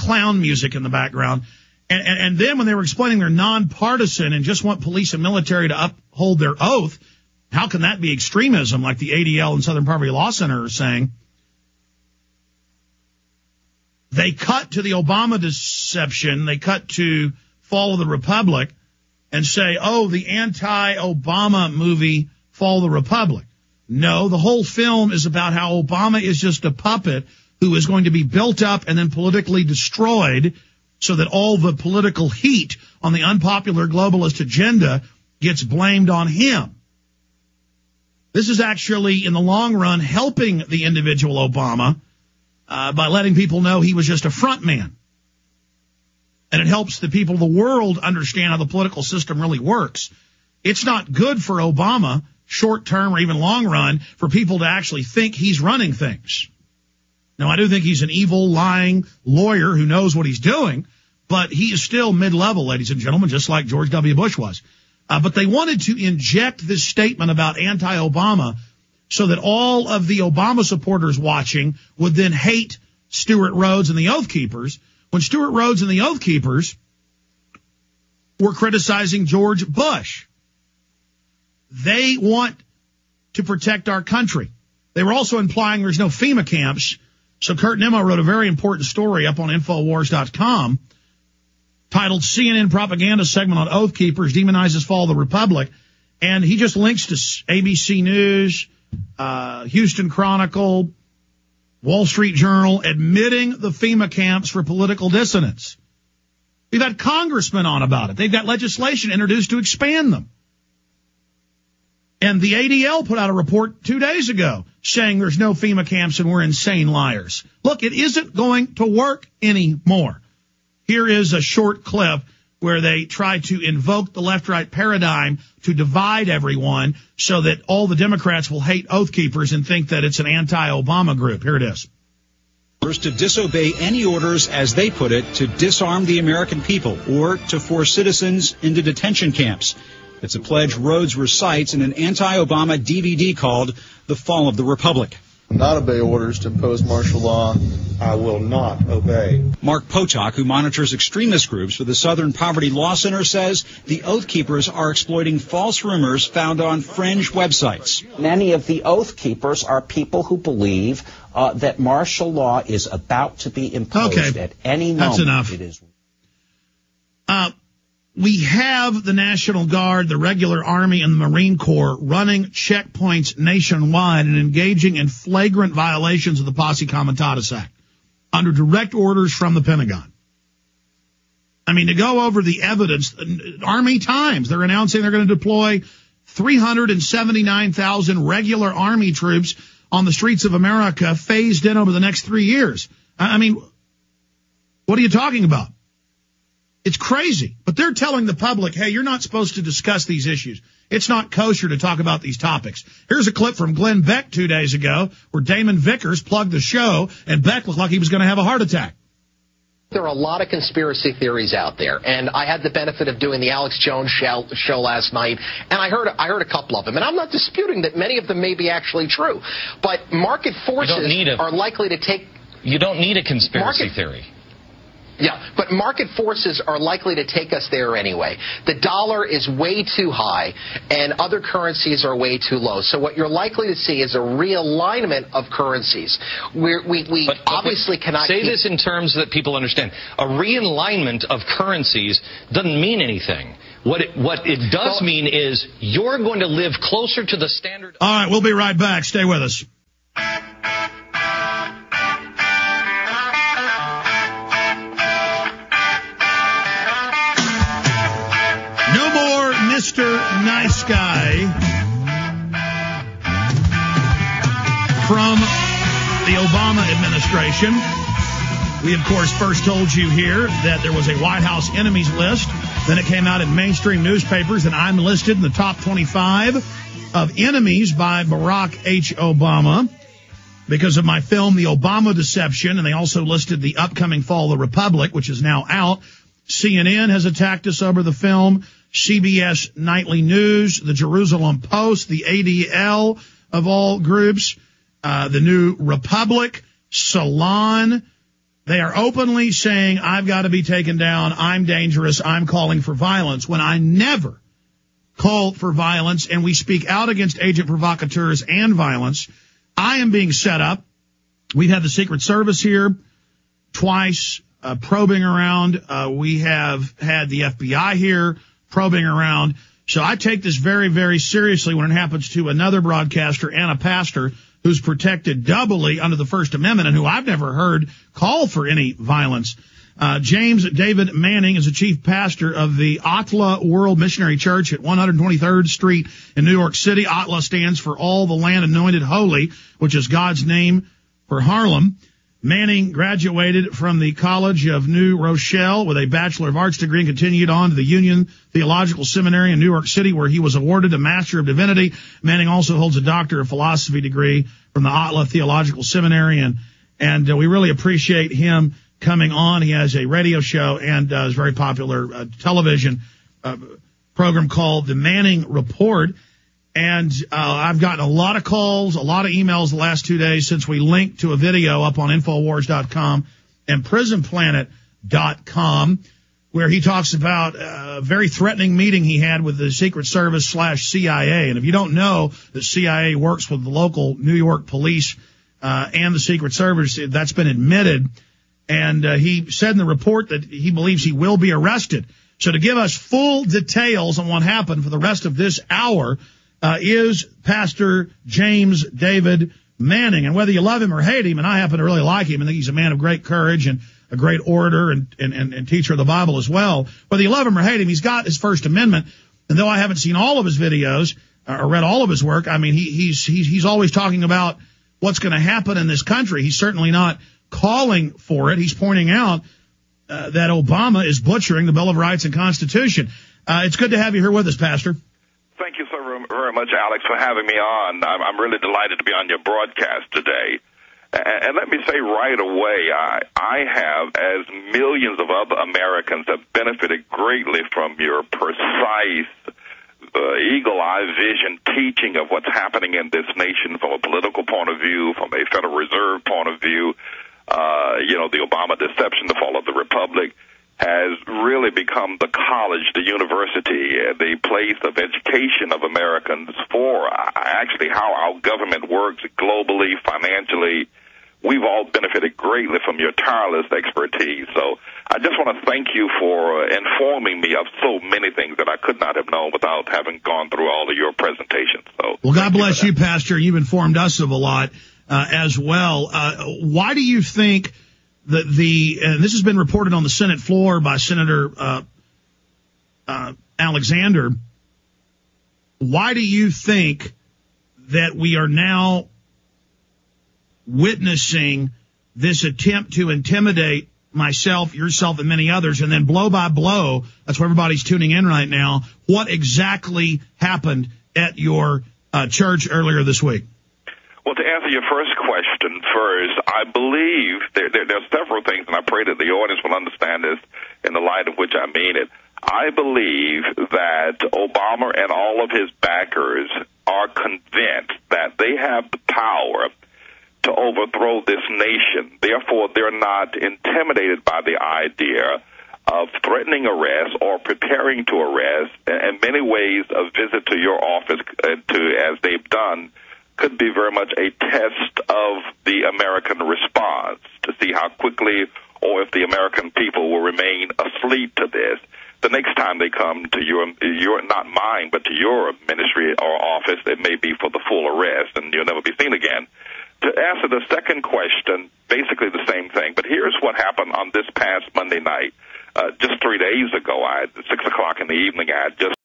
clown music in the background. And then when they were explaining they're nonpartisan and just want police and military to uphold their oath, how can that be extremism, like the ADL and Southern Poverty Law Center are saying? They cut to the Obama deception. They cut to Fall of the Republic and say, oh, the anti-Obama movie, Fall of the Republic. No, the whole film is about how Obama is just a puppet who is going to be built up and then politically destroyed so that all the political heat on the unpopular globalist agenda gets blamed on him. This is actually, in the long run, helping the individual Obama by letting people know he was just a front man. And it helps the people of the world understand how the political system really works. It's not good for Obama, short term or even long run, for people to actually think he's running things. Now, I do think he's an evil, lying lawyer who knows what he's doing, but he is still mid-level, ladies and gentlemen, just like George W. Bush was. But they wanted to inject this statement about anti-Obama so that all of the Obama supporters watching would then hate Stewart Rhodes and the Oath Keepers, when Stewart Rhodes and the Oath Keepers were criticizing George Bush. They want to protect our country. They were also implying there's no FEMA camps. So Kurt Nimmo wrote a very important story up on Infowars.com titled CNN Propaganda Segment on Oath Keepers Demonizes Fall of the Republic. And he just links to ABC News, Houston Chronicle, Wall Street Journal, admitting the FEMA camps for political dissonance. We've had congressmen on about it. They've got legislation introduced to expand them. And the ADL put out a report 2 days ago saying there's no FEMA camps and we're insane liars. Look, it isn't going to work anymore. Here is a short clip where they try to invoke the left-right paradigm to divide everyone so that all the Democrats will hate Oath Keepers and think that it's an anti-Obama group. Here it is. To disobey any orders, as they put it, to disarm the American people or to force citizens into detention camps. It's a pledge Rhodes recites in an anti-Obama DVD called The Fall of the Republic. Not obey orders to impose martial law. I will not obey. Mark Potok, who monitors extremist groups for the Southern Poverty Law Center, says the Oath Keepers are exploiting false rumors found on fringe websites. Many of the Oath Keepers are people who believe that martial law is about to be imposed at any moment. That's enough. It is. We have the National Guard, the regular Army, and the Marine Corps running checkpoints nationwide and engaging in flagrant violations of the Posse Comitatus Act under direct orders from the Pentagon. I mean, to go over the evidence, Army Times, they're announcing they're going to deploy 379,000 regular Army troops on the streets of America phased in over the next 3 years. I mean, what are you talking about? It's crazy. But they're telling the public, hey, you're not supposed to discuss these issues. It's not kosher to talk about these topics. Here's a clip from Glenn Beck 2 days ago where Damon Vickers plugged the show and Beck looked like he was going to have a heart attack. There are a lot of conspiracy theories out there, and I had the benefit of doing the Alex Jones show last night, and I heard a couple of them, and I'm not disputing that many of them may be actually true, but market forces are likely to take... You don't need a conspiracy theory. Yeah, but market forces are likely to take us there anyway. The dollar is way too high, and other currencies are way too low. So what you're likely to see is a realignment of currencies. We obviously cannot say this in terms that people understand. A realignment of currencies doesn't mean anything. What it does mean is you're going to live closer to the standard. All right, we'll be right back. Stay with us. Mr. Nice Guy from the Obama administration. We, of course, first told you here that there was a White House enemies list. Then it came out in mainstream newspapers, and I'm listed in the top 25 of enemies by Barack H. Obama because of my film, The Obama Deception, and they also listed the upcoming Fall of the Republic, which is now out. CNN has attacked us over the film. CBS Nightly News, the Jerusalem Post, the ADL of all groups, the New Republic, Salon, They are openly saying, I've got to be taken down, I'm dangerous, I'm calling for violence, when I never call for violence, and we speak out against agent provocateurs and violence. I am being set up. We've had the Secret Service here twice, probing around. We have had the FBI here probing around. So I take this very, very seriously when it happens to another broadcaster and a pastor who's protected doubly under the First Amendment and who I've never heard call for any violence. James David Manning is the chief pastor of the Atla World Missionary Church at 123rd Street in New York City. Atla stands for All the Land Anointed Holy, which is God's name for Harlem. Manning graduated from the College of New Rochelle with a Bachelor of Arts degree and continued on to the Union Theological Seminary in New York City, where he was awarded a Master of Divinity. Manning also holds a Doctor of Philosophy degree from the Atla Theological Seminary, and we really appreciate him coming on. He has a radio show and is very popular television program called The Manning Report. And I've gotten a lot of calls, a lot of emails the last 2 days since we linked to a video up on Infowars.com and PrisonPlanet.com, where he talks about a very threatening meeting he had with the Secret Service / CIA. And if you don't know, the CIA works with the local New York police and the Secret Service. That's been admitted. And he said in the report that he believes he will be arrested. So to give us full details on what happened for the rest of this hour is Pastor James David Manning. And whether you love him or hate him, and I happen to really like him and think he's a man of great courage and a great orator and teacher of the Bible as well. Whether you love him or hate him, he's got his First Amendment. And though I haven't seen all of his videos or read all of his work, I mean, he's always talking about what's going to happen in this country. He's certainly not calling for it. He's pointing out that Obama is butchering the Bill of Rights and Constitution. It's good to have you here with us, Pastor. Thank you so very much, Alex, for having me on. I'm really delighted to be on your broadcast today. And let me say right away, I have, as millions of other Americans, have benefited greatly from your precise, eagle-eye vision teaching of what's happening in this nation from a political point of view, from a Federal Reserve point of view. The Obama deception, the fall of the Republic, has really become the college, the university, the place of education of Americans for actually how our government works globally, financially. We've all benefited greatly from your tireless expertise. So I just want to thank you for informing me of so many things that I could not have known without having gone through all of your presentations. So, well, God bless you, Pastor. You've informed us of a lot as well. Why do you think that and this has been reported on the Senate floor by Senator Alexander, why do you think that we are now witnessing this attempt to intimidate myself, yourself, and many others, and then blow by blow, that's where everybody's tuning in right now, what exactly happened at your church earlier this week? Well, to answer your first question first, I believe there are several things, and I pray that the audience will understand this in the light of which I mean it. I believe that Obama and all of his backers are convinced that they have the power to overthrow this nation. Therefore, they're not intimidated by the idea of threatening arrest or preparing to arrest. In many ways, a visit to your office, as they've done, could be very much a test of the American response to see how quickly or if the American people will remain asleep to this. The next time they come to your not mine, but to your ministry or office, it may be for the full arrest, and you'll never be seen again. To answer the second question, basically the same thing, but here's what happened on this past Monday night. Just 3 days ago, at 6 o'clock in the evening, I had just